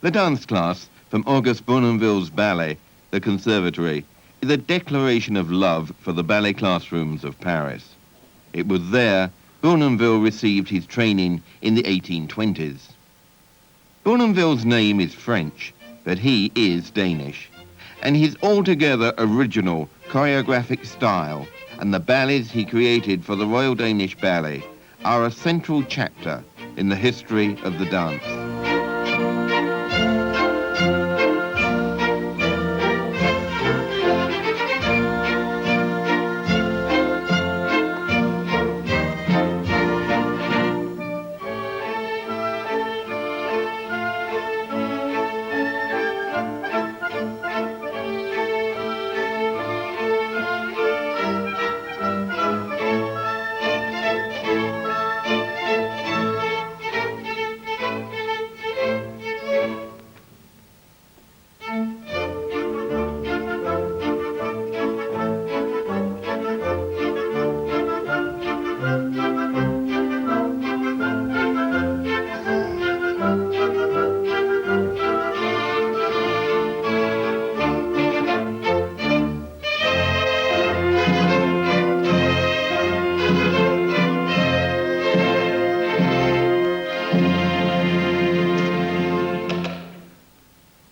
The dance class from August Bournonville's ballet, the Conservatory, is a declaration of love for the ballet classrooms of Paris. It was there Bournonville received his training in the 1820s. Bournonville's name is French, but he is Danish, and his altogether original choreographic style and the ballets he created for the Royal Danish Ballet are a central chapter in the history of the dance.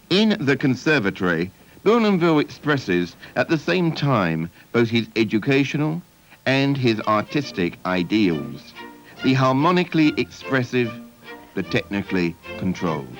In the Conservatory, Bournonville expresses at the same time both his educational and his artistic ideals, the harmonically expressive, the technically controlled.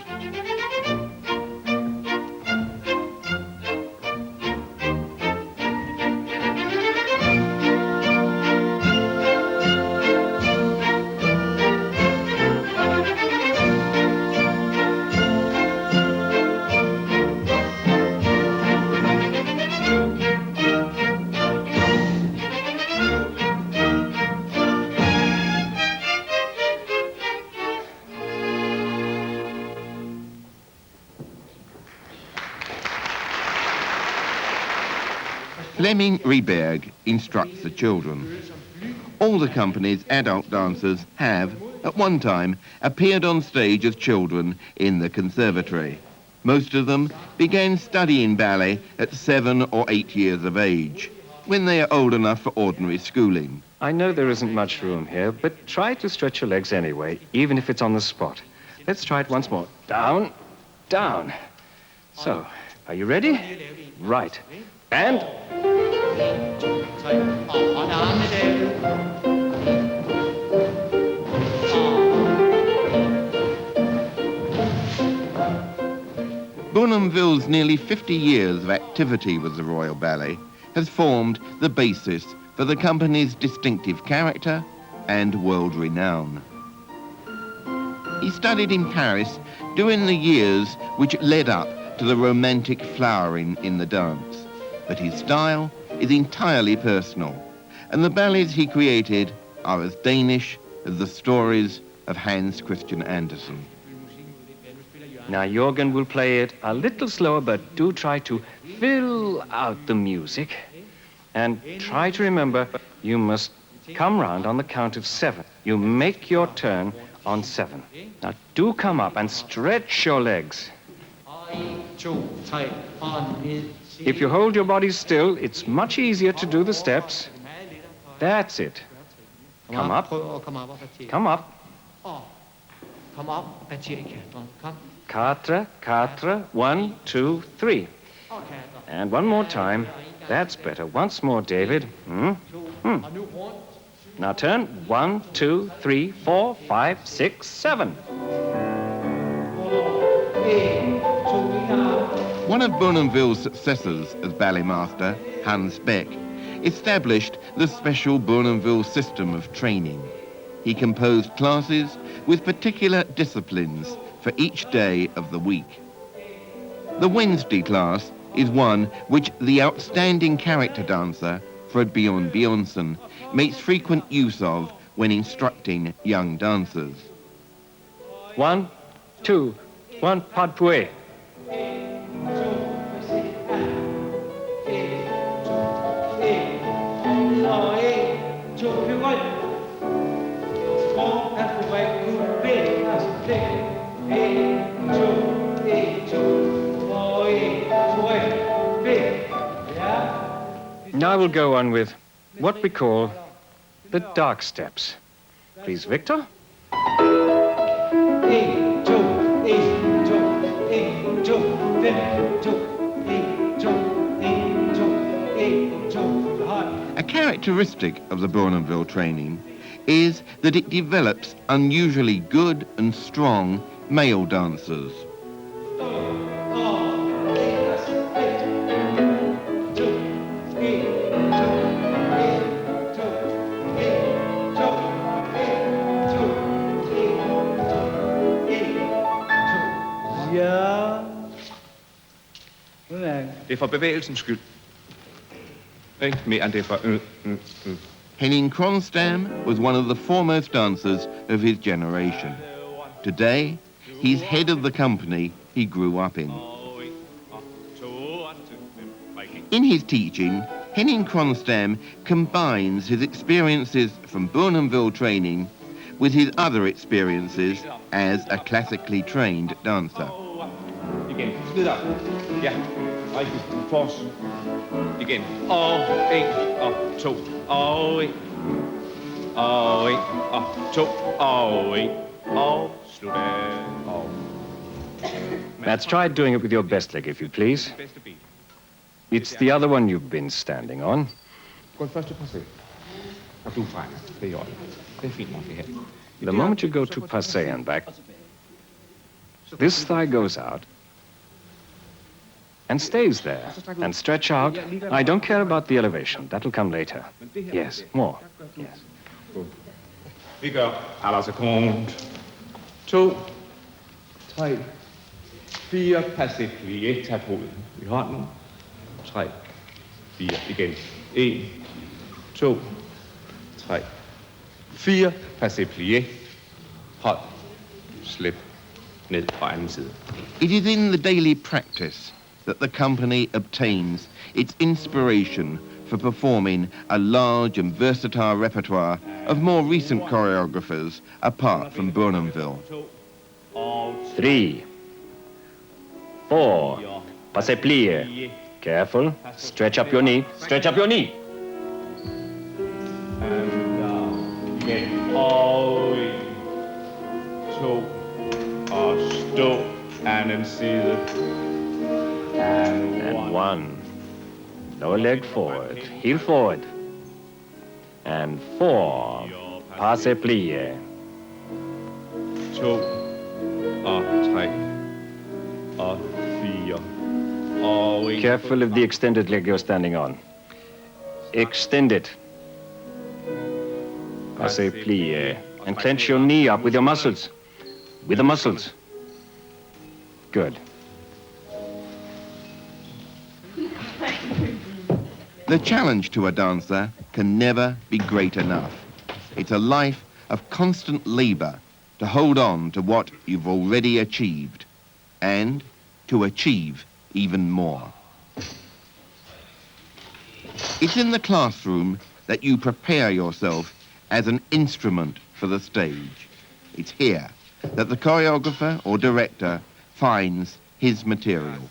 Flemming Rieberg instructs the children. All the company's adult dancers have, at one time, appeared on stage as children in the Conservatory. Most of them began studying ballet at 7 or 8 years of age, when they are old enough for ordinary schooling. I know there isn't much room here, but try to stretch your legs anyway, even if it's on the spot. Let's try it once more. Down, down. So, are you ready? Right. And... Bournonville's nearly 50 years of activity with the Royal Ballet has formed the basis for the company's distinctive character and world renown. He studied in Paris during the years which led up to the romantic flowering in the dance, but his style is entirely personal, and the ballets he created are as Danish as the stories of Hans Christian Andersen. Now Jürgen will play it a little slower, but do try to fill out the music. And try to remember, you must come round on the count of 7. You make your turn on 7. Now do come up and stretch your legs. If you hold your body still, it's much easier to do the steps. That's it. Come up. Come up. Quatre, quatre, 1, 2, 3. And one more time. That's better. Once more, David. Now turn. 1, 2, 3, 4, 5, 6, 7. One of Bournonville's successors as ballet master, Hans Beck, established the special Bournonville system of training. He composed classes with particular disciplines for each day of the week. The Wednesday class is one which the outstanding character dancer, Ib Andersen, makes frequent use of when instructing young dancers. 1, 2, 1, pas de pouet. Now we'll go on with what we call the dark steps. Please, Victor. A characteristic of the Bournonville training is that it develops unusually good and strong male dancers. Det er for bevægelsens skyld. Ikke mere end det er for... Henning Kronstam was one of the foremost dancers of his generation. Today, he's head of the company he grew up in. In his teaching, Henning Kronstam combines his experiences from Bournonville training with his other experiences as a classically trained dancer. Igen. Slid op. Ja. Rigtig. Fors. Igen. Og en, og to, og en. Og en, og to, og en. Og slut af. Og. Let's try doing it with your best leg, if you please. It's the other one you've been standing on. Gå først til passé. Og du fejler. Det er i orden. Det er fint nok, det her. The moment you go to passé and back, this thigh goes out and stays there. And stretch out. I don't care about the elevation. That'll come later. Yes, more. Yes. Vi gør à la seconde. 2, 3, 4, passé, plié, tag hovedet i hånden. 3, 4, igen. 1, 2, 3, 4, passé, plié. Hold, slip, ned på anden side. It is in the daily practice that the company obtains its inspiration for performing a large and versatile repertoire of more recent choreographers apart from Bournonville. 3, 4, passé plié. Careful, stretch up your knee, stretch up your knee. And down, igen. Og 1, 2, og stå, anden side. And 1. Lower leg forward, heel forward. And 4, passé plié. 2, og 3, og 4, og 1. Careful of the extended leg you're standing on. Extend it. Passé plié. And clench your knee up with your muscles. With the muscles. Good. The challenge to a dancer can never be great enough. It's a life of constant labor to hold on to what you've already achieved and to achieve even more. It's in the classroom that you prepare yourself as an instrument for the stage. It's here that the choreographer or director finds his material.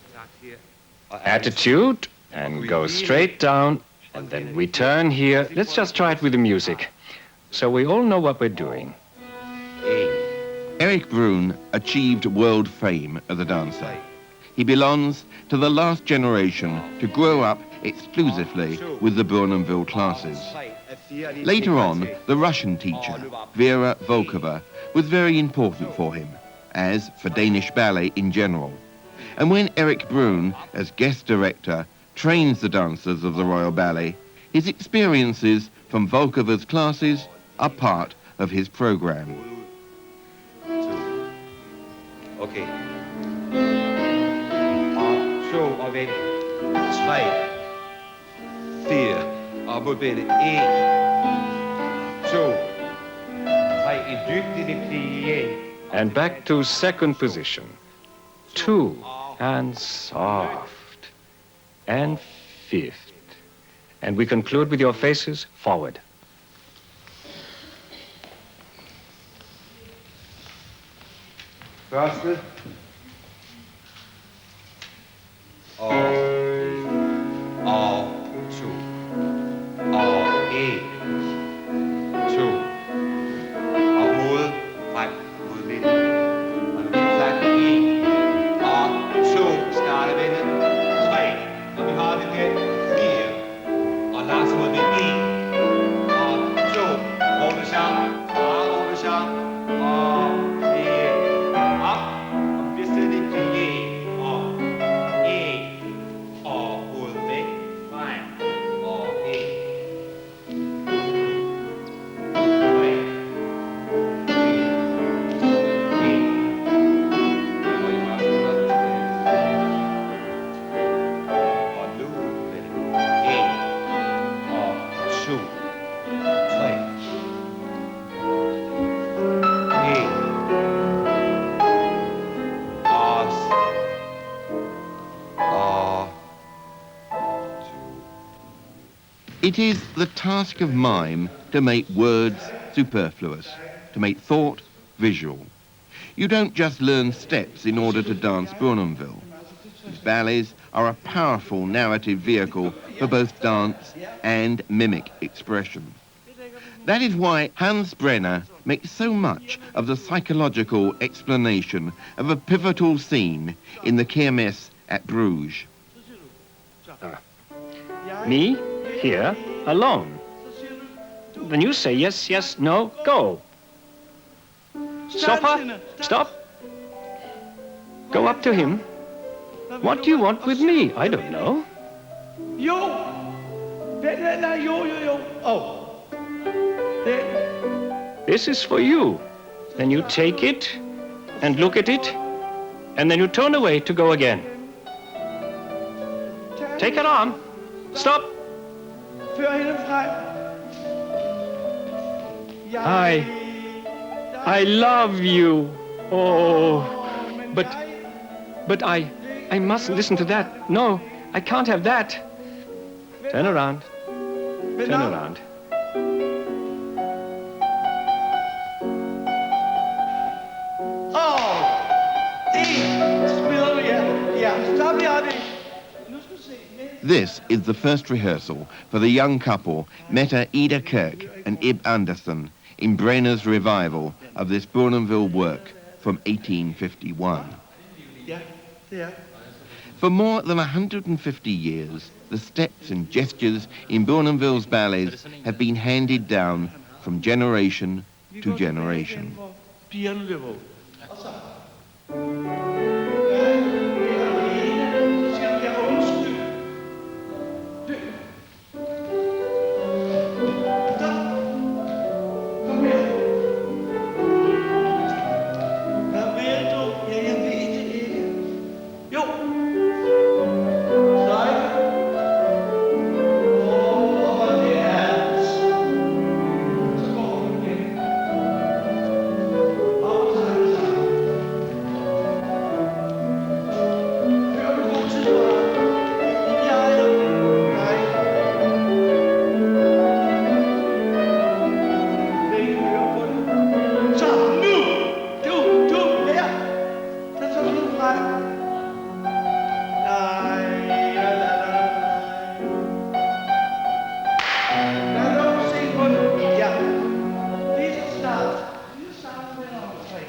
Attitude, and go straight down, and then we turn here. Let's just try it with the music, so we all know what we're doing. Erik Bruhn achieved world fame as a dancer. He belongs to the last generation to grow up exclusively with the Bournonville classes. Later on, the Russian teacher, Vera Volkova, was very important for him, as for Danish ballet in general. And when Erik Bruhn, as guest director, trains the dancers of the Royal Ballet, his experiences from Volkova's classes are part of his program. Okay. Og 2, og vend. 3, 4, og mod benene. 1, 2, 3, en dybde i plié. And back to second position. 2, and soft. And 5th. And we conclude with your faces forward. Første. Og 2. 1, 2. Og hovedet frem mod midten. Og nu bliver sagt 1 og 2. Starte vendet. 3. Og vi har det der. 4. Og Lars mod midten. 1 og 2. Runde sammen. Og runde sammen. Og 4. Op. Og vi bliver stedet 1 og 1. Og hovedet væk. Frem. Og 1. It is the task of mime to make words superfluous, to make thought visual. You don't just learn steps in order to dance Bournonville. These ballets are a powerful narrative vehicle for both dance and mimic expression. That is why Hans Brenaa makes so much of the psychological explanation of a pivotal scene in the Kermesse at Bruges. Me? Here, alone. Then you say yes, yes, no, go. Stopper, stop. Go up to him. What do you want with me? I don't know. Jo. Jo. Oh. This is for you. Then you take it and look at it, and then you turn away to go again. Take it on. Stop. Før hende frem. I love you. Oh, but I mustn't listen to that. No, I can't have that. Turn around. Turn around. This is the first rehearsal for the young couple Mette Ida Kirk and Ib Andersen in Brenaa's revival of this Bournonville work from 1851. For more than 150 years, the steps and gestures in Bournonville's ballets have been handed down from generation to generation.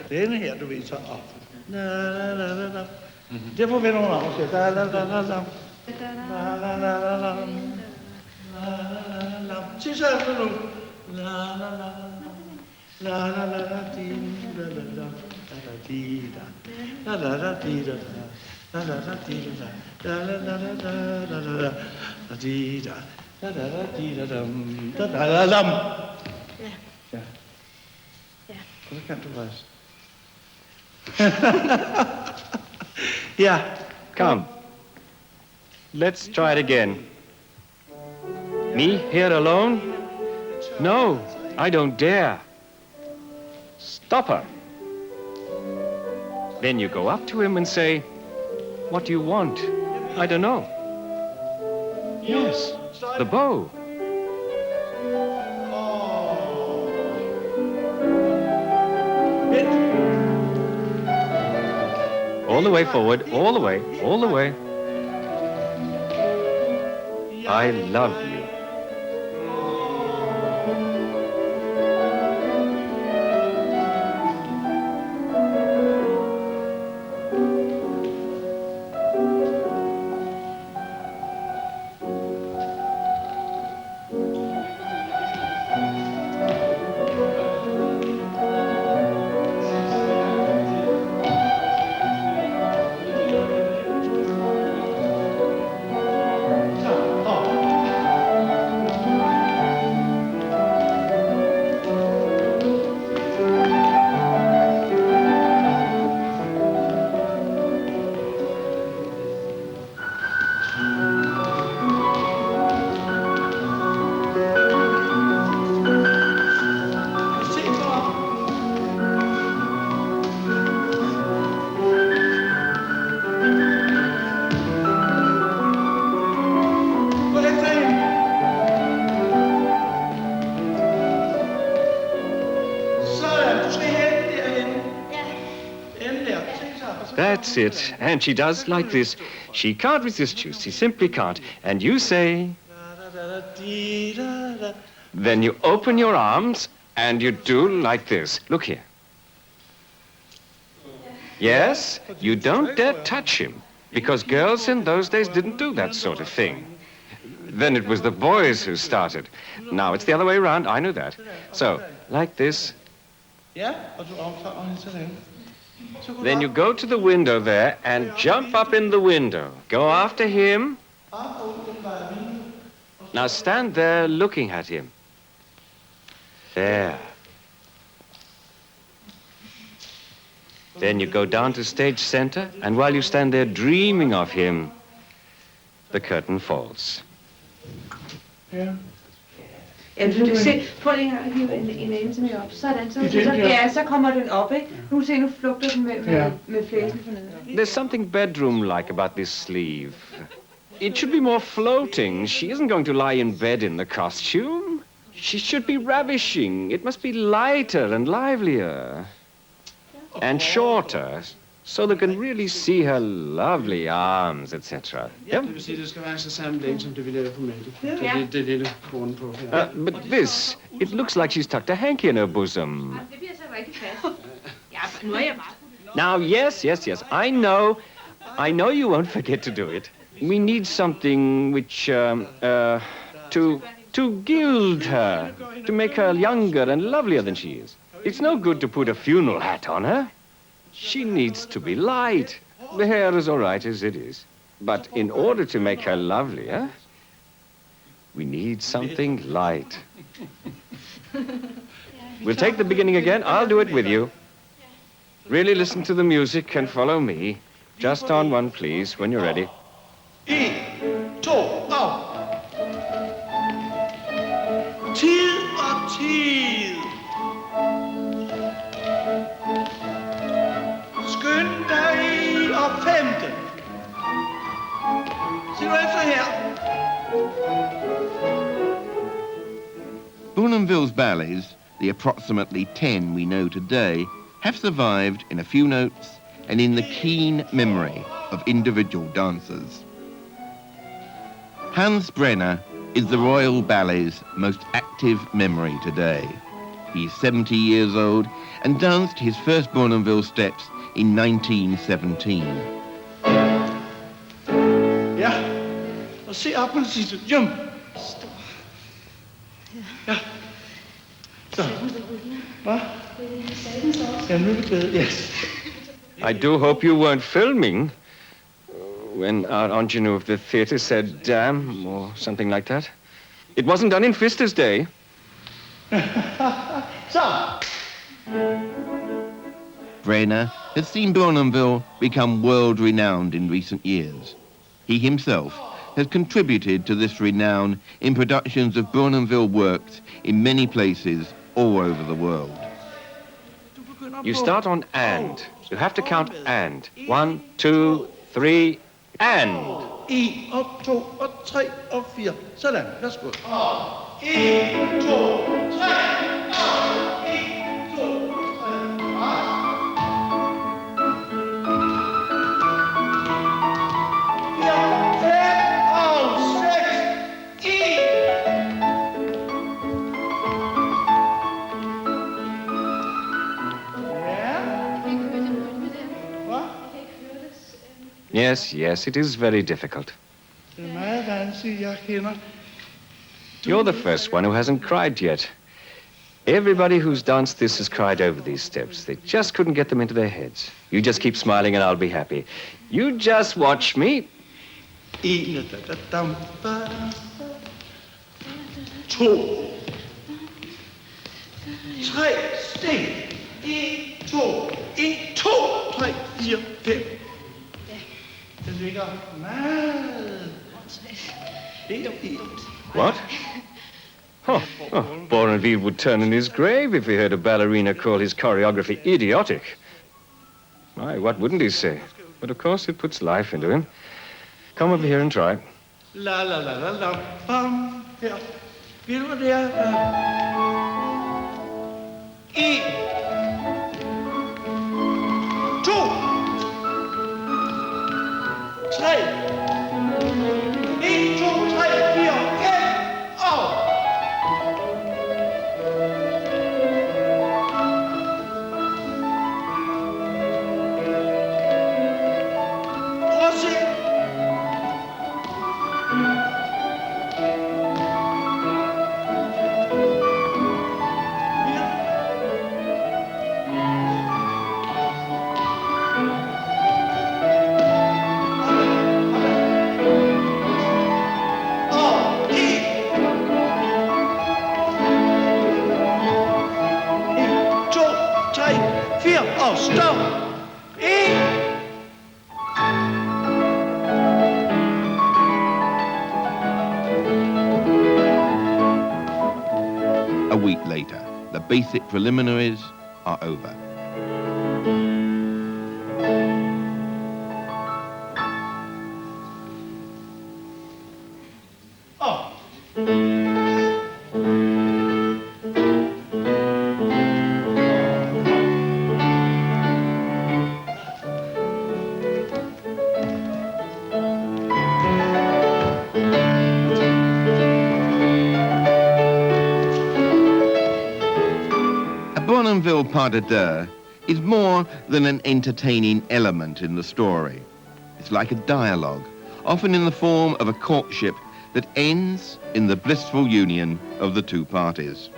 Denne her, du ved, så op. Derfor vender hun afsæt. Sig så efter nu. Så kan du rejse. Yeah. Come. Let's try it again. Me here alone? No, I don't dare. Stop her. Then you go up to him and say, what do you want? I don't know. Yes, the bow. All the way forward, all the way, all the way. I love you. That's it. And she does like this. She can't resist you. She simply can't. And you say... Then you open your arms and you do like this. Look here. Yes, you don't dare touch him, because girls in those days didn't do that sort of thing. Then it was the boys who started. Now it's the other way around, I know that. So, like this. Then you go to the window there and jump up in the window. Go after him. Now stand there looking at him. There. Then you go down to stage center, and while you stand there dreaming of him, the curtain falls. Ja, du se, prøv lige at hive en anelse mere op. Sådan, så kommer den op, ikke? Nu flugter den med flæsen forneden. There's something bedroom-like about this sleeve. It should be more floating. She isn't going to lie in bed in the costume. She should be ravishing. It must be lighter and livelier. And shorter, so they can really see her lovely arms, etc. Ja, det vil sige, det skal være så sammenlægget, som det vi lavede på Mette. Det lille krone på her. But this, it looks like she's tucked a hanky in her bosom. Det bliver så rigtig fast. Ja, nu er jeg bare... Now, yes, I know you won't forget to do it. We need something which, to gild her, to make her younger and lovelier than she is. It's no good to put a funeral hat on her. She needs to be light. The hair is all right as it is. But in order to make her lovelier, we need something light. We'll take the beginning again. I'll do it with you. Really listen to the music and follow me. Just on one, please, when you're ready. 1, 2, af. Tid og tid. Skynd dig og 5. Se nu efter her. Bournonville's ballets, the approximately 10 we know today, have survived in a few notes and in the keen memory of individual dancers. Hans Brenaa is the Royal Ballet's most active memory today. He's 70 years old and danced his first Bournonville steps in 1917. Ja, og se op på den sidste. Jump. Ja. Så. Hvad? Ja, nu er det bedre. Yes. I do hope you weren't filming when our ingenue of the theatre said damn or something like that. It wasn't done in Fister's day. Så. Brenaa has seen Bournonville become world-renowned in recent years. He himself has contributed to this renown in productions of Bournonville works in many places all over the world. You start on and. You have to count and. 1, 2, 3, and. 1 og 2 og 3 og 4. Sådan, værsgo. 1, 2, 3 og 1, 2, 3. Yes, it is very difficult. Det er meget vanskeligt, jeg kender. You're the first one who hasn't cried yet. Everybody who's danced this has cried over these steps. They just couldn't get them into their heads. You just keep smiling and I'll be happy. You just watch me. 1, 2, 3, sting. 1, 2, 1, 2, 3, 4, 5. Den ligger meget. What? Oh, Bournonville would turn in his grave if he heard a ballerina call his choreography idiotic. Why, what wouldn't he say? But of course it puts life into him. Come over here and try. La la la la la. Bam. Her. Vil du det er? 1, 2, 4 og stop. 1. A week later, the basic preliminaries are over. Bournonville pas de deux is more than an entertaining element in the story. It's like a dialogue, often in the form of a courtship that ends in the blissful union of the two parties.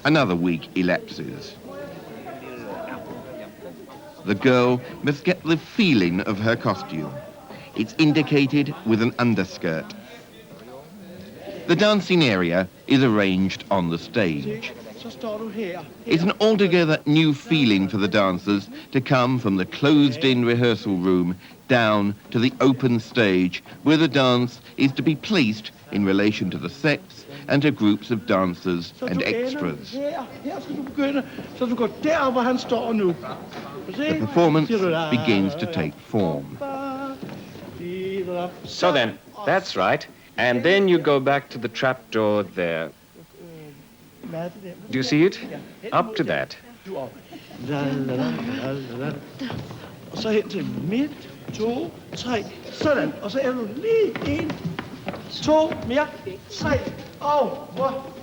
Another week elapses. The girl must get the feeling of her costume. It's indicated with an underskirt. The dancing area is arranged on the stage. It's an altogether new feeling for the dancers to come from the closed-in rehearsal room down to the open stage where the dance is to be placed in relation to the sets and to groups of dancers and extras. The performance begins to take form. So then, that's right. And then you go back to the trapdoor there. Do you see it? Up to that. Og så hen til midt, 2, 3, sådan. Og så er du lige 1, 2, mere, 3, og hvor?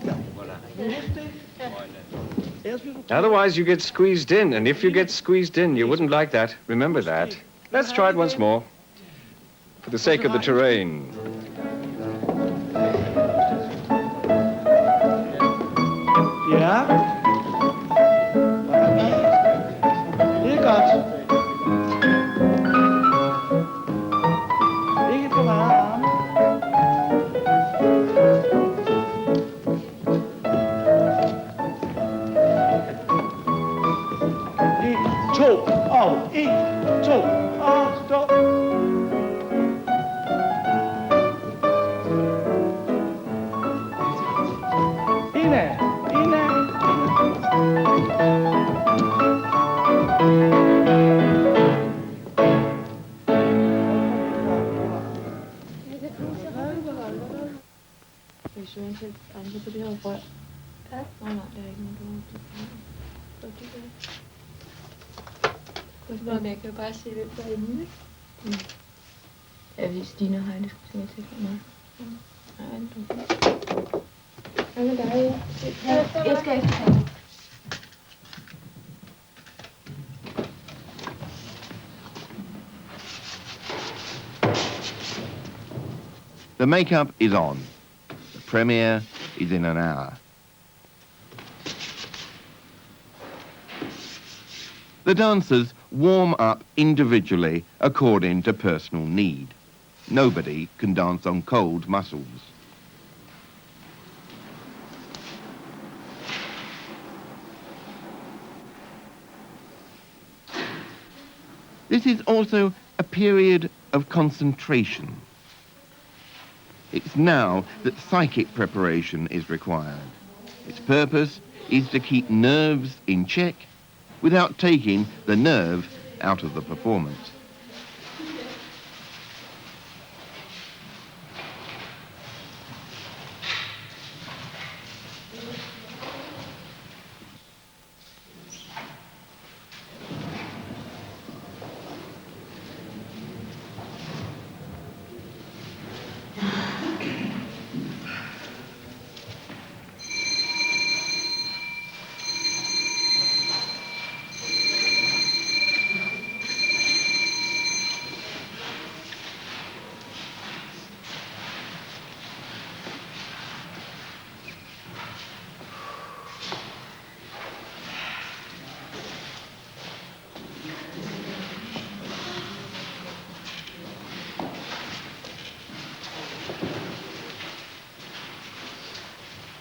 Otherwise you get squeezed in, and if you get squeezed in, you wouldn't like that. Remember that. Let's try it once more. For the sake of the terrain. Ja. Det er godt. Ikke for meget arme. 1, 2, og 1, 2, og stop. Indad. Hvis du ikke andre på det her rør. Ja. Nej, det er ikke noget, du har. Men jeg kan jo bare se det derinde, ikke? Ja, hvis Dina har det, skulle jeg tænke mig. Nej, du. Hvad med dig? Jeg skal ikke have det. The makeup is on. The premiere is in an hour. The dancers warm up individually according to personal need. Nobody can dance on cold muscles. This is also a period of concentration. It's now that psychic preparation is required. Its purpose is to keep nerves in check without taking the nerve out of the performance.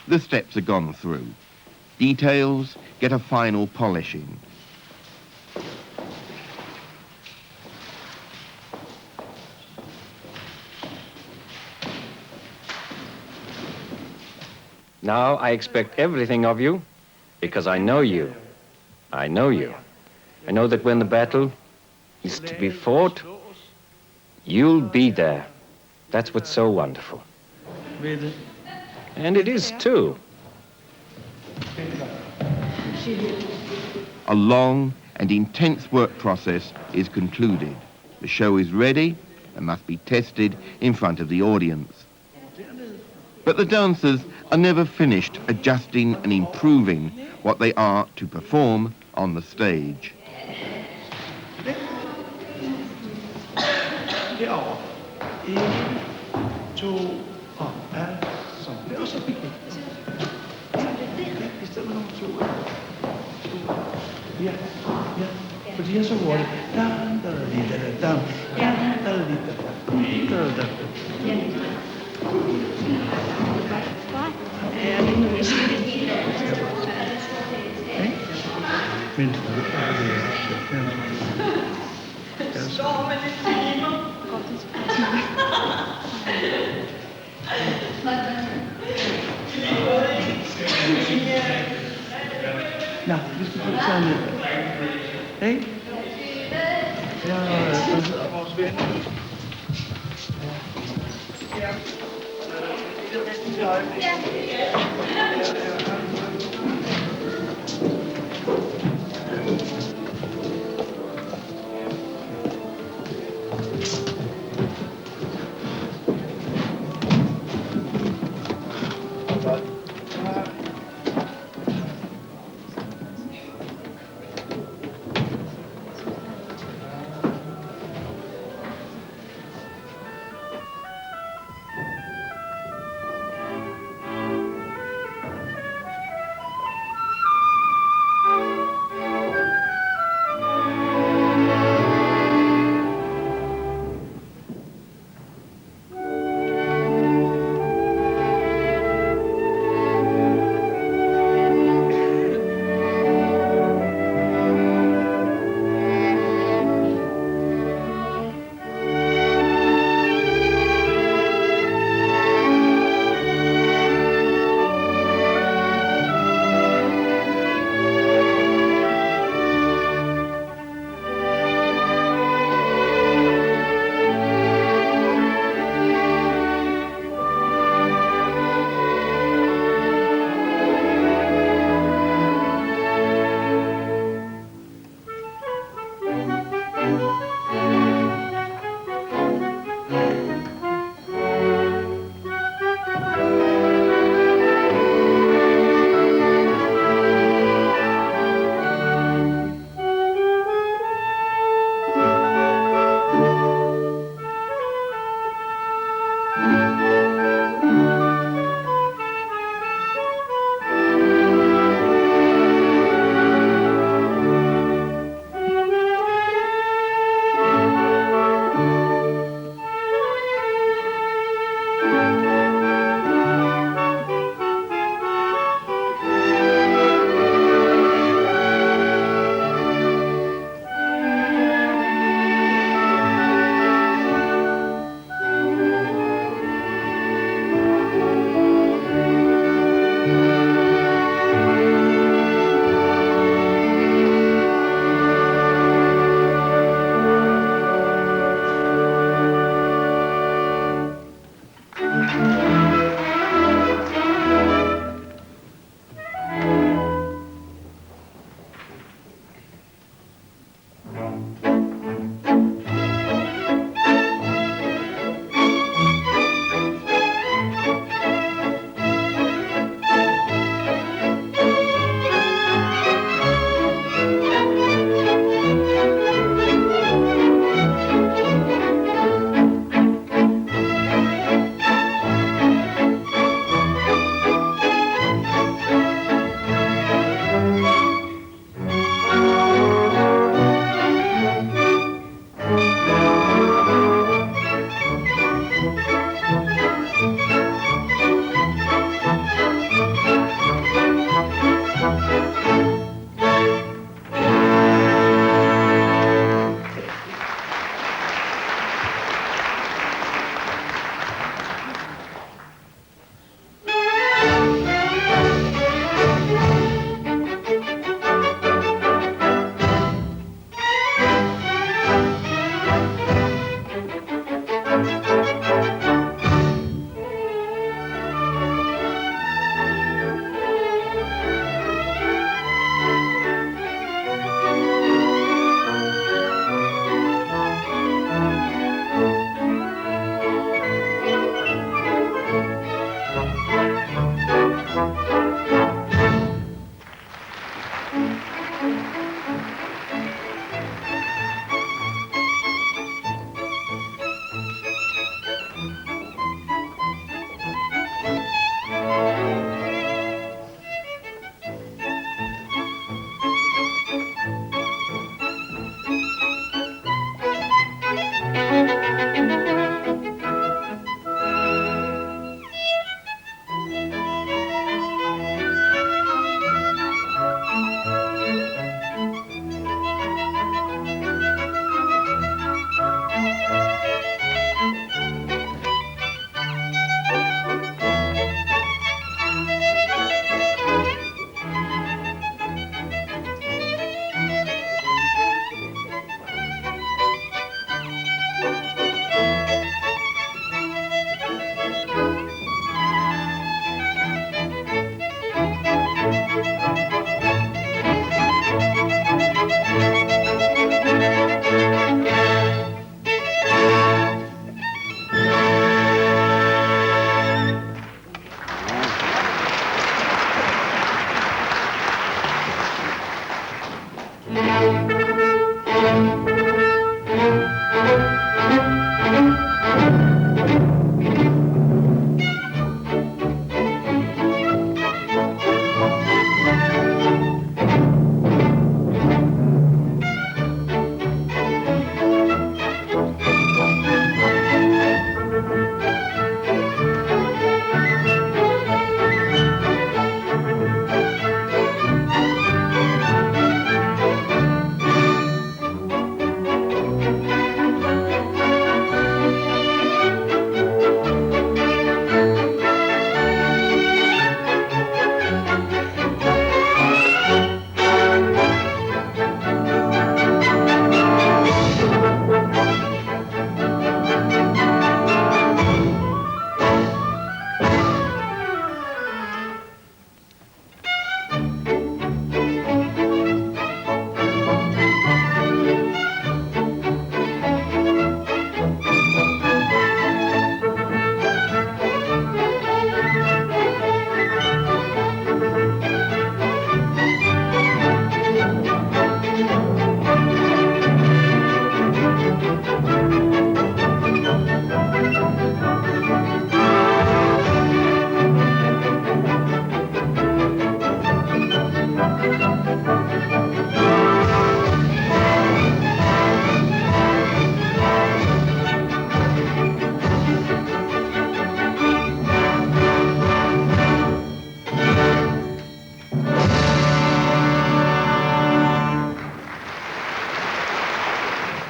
the steps are gone through. Details get a final polishing. Now I expect everything of you, because I know you. I know you. I know that when the battle is to be fought, you'll be there. That's what's so wonderful. And it is, too. A long and intense work process is concluded. The show is ready and must be tested in front of the audience. But the dancers are never finished adjusting and improving what they are to perform on the stage. Herover. 1, 2, og alt som det. Og så fik vi. I stedet nummer 2. Ja, ja. Fordi jeg er så hurtigt. Men står med lidt timer. Nå, vi skal få det sådan ned. Hey? Ja, der sidder vores venner.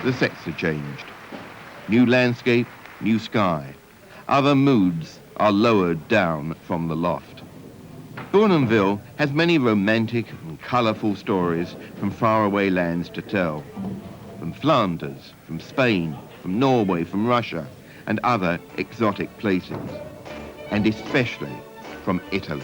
the sets are changed. New landscape, new sky. Other moods are lowered down from the loft. Bournonville has many romantic and colourful stories from faraway lands to tell. From Flanders, from Spain, from Norway, from Russia, and other exotic places. And especially from Italy.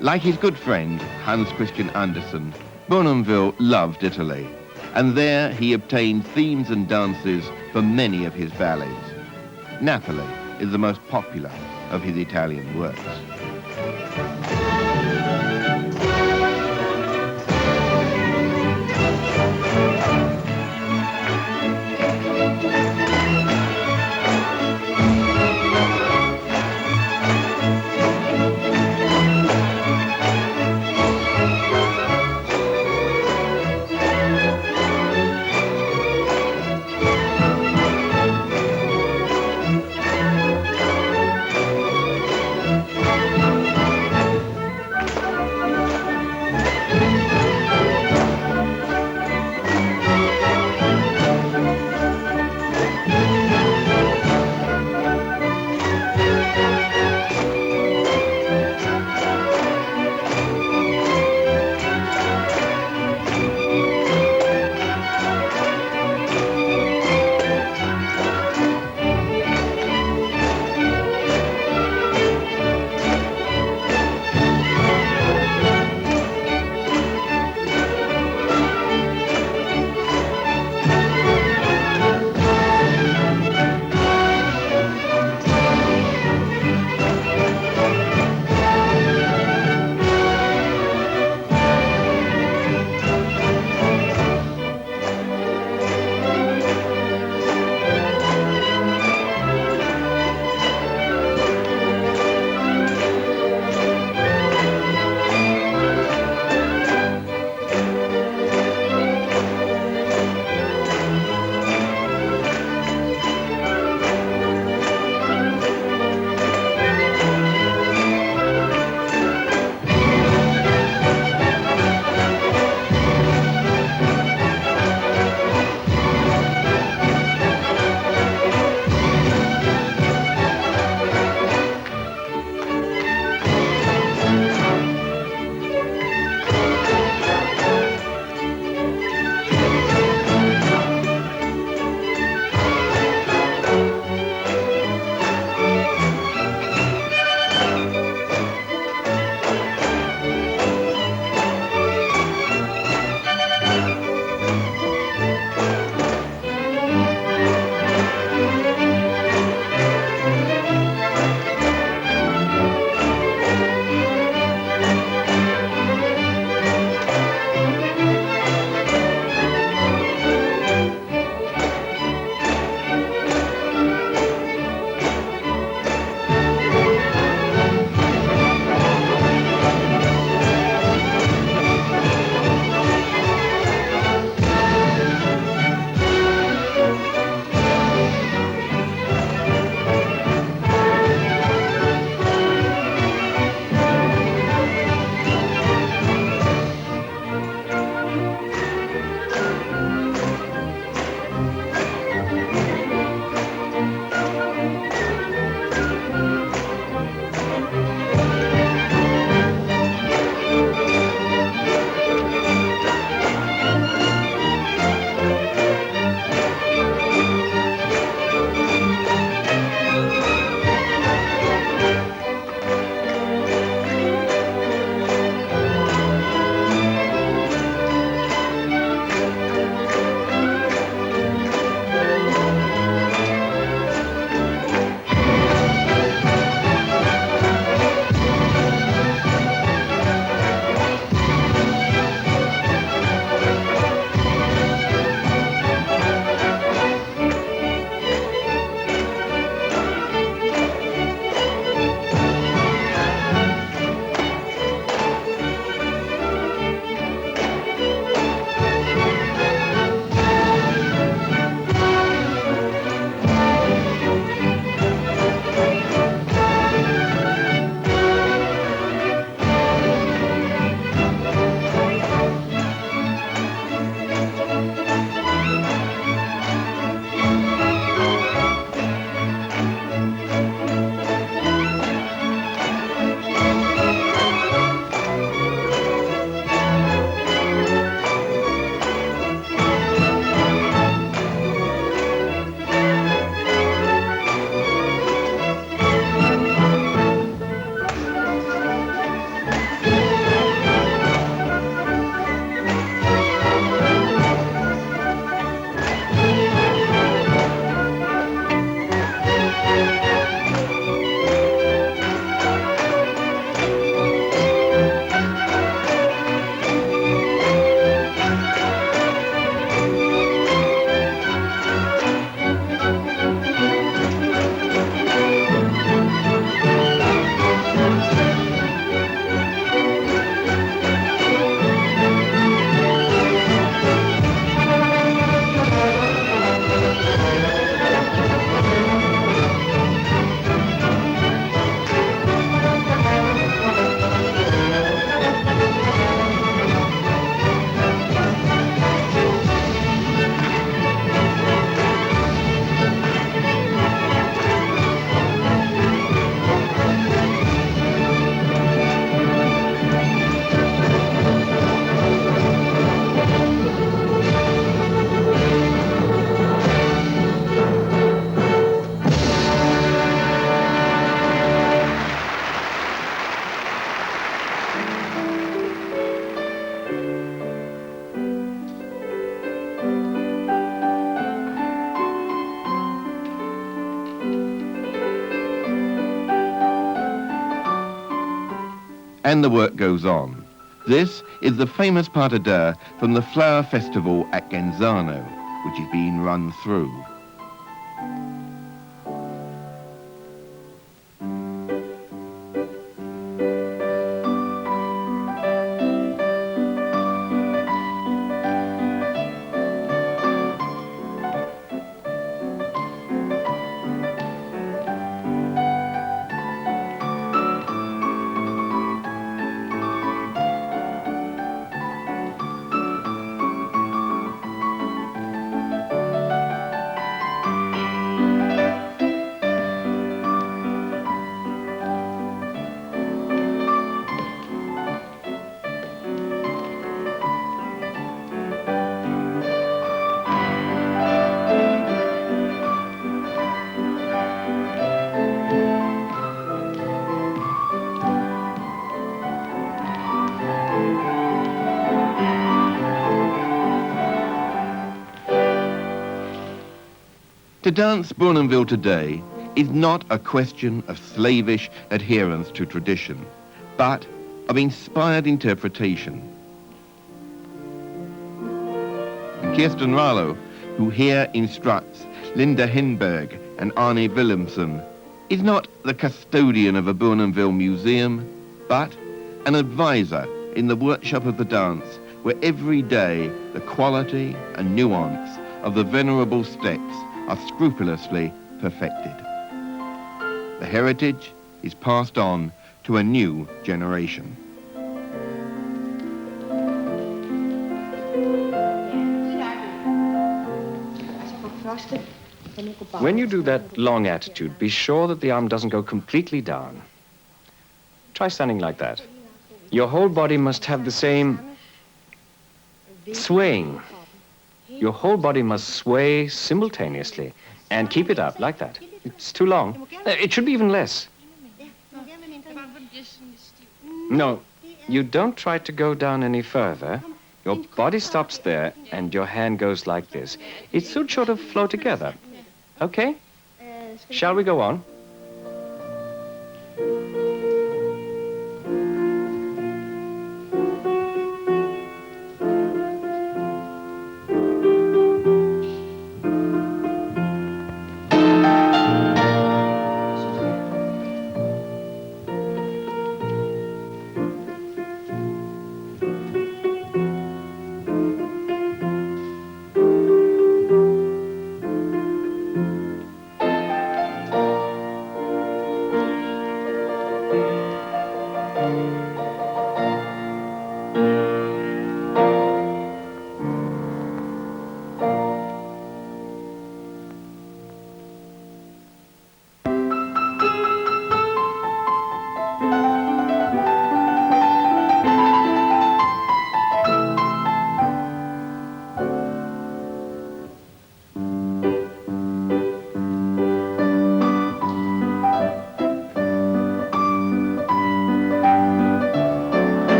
Like his good friend, Hans Christian Andersen, Bournonville loved Italy, and there he obtained themes and dances for many of his ballets. Napoli is the most popular of his Italian works. And the work goes on. This is the famous pas de deux from the Flower Festival at Genzano, which is being run through. To dance Bournonville today is not a question of slavish adherence to tradition, but of inspired interpretation. And Kirsten Ralov, who here instructs Linda Hindberg and Arne Villumsen, is not the custodian of a Bournonville museum, but an advisor in the workshop of the dance, where every day the quality and nuance of the venerable steps are scrupulously perfected. The heritage is passed on to a new generation. When you do that long attitude, be sure that the arm doesn't go completely down. Try standing like that. Your whole body must have the same swaying. Your whole body must sway simultaneously, and keep it up like that. It's too long. It should be even less. No, you don't try to go down any further. Your body stops there, and your hand goes like this. It should sort of flow together. Okay? Shall we go on?